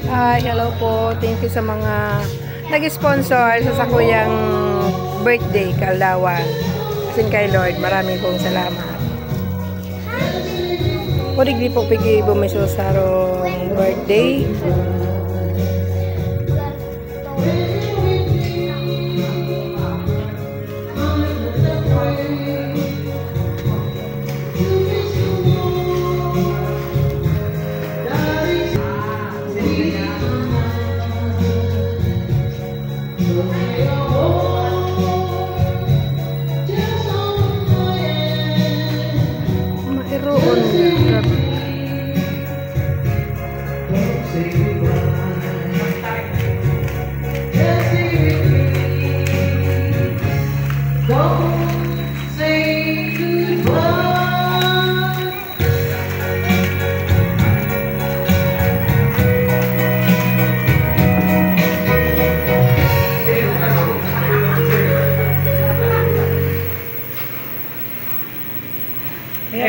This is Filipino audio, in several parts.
Hello po. Thank you sa mga nag-sponsor sa sakuyang birthday, Kaldawan. Kasi kay Lord, marami pong salamat. O digli po pigi bumiso sa rong birthday. Mairoon nga.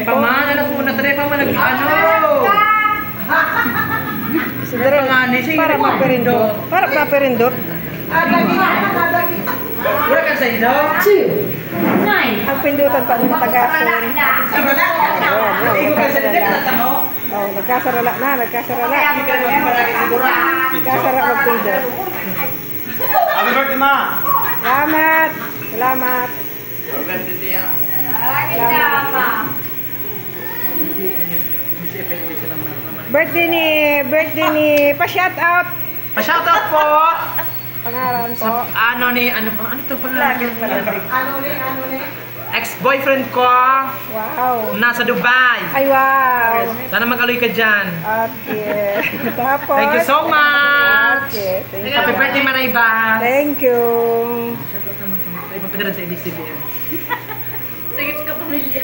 Pamana na po na tare pamana ano. Siguro para maperindot. Para maperindot. Wala ka sa ito? 2, 9. Ang pindutan pa ng tagason. Ikaw ka sa dito tao. Oh, nagkasarala na, nagkasarala. Hindi ka naman palagi siguro. Nagkasarala magpindot. Happy birthday, Ma! Salamat. Salamat. Birthday ni pa-shout out. Pa-shout out po. Pangalan po. Ano to pangalan? Ano ni? Ex-boyfriend ko Wow. nasa Dubai. Ay, wow. Sana mag-aloy ka dyan. Okay. Tapos. Thank you so much. Okay. Thank Happy you. birthday, Manay Bas. Thank you. Ipapadala sa ABCBN. Sige ka pamilya.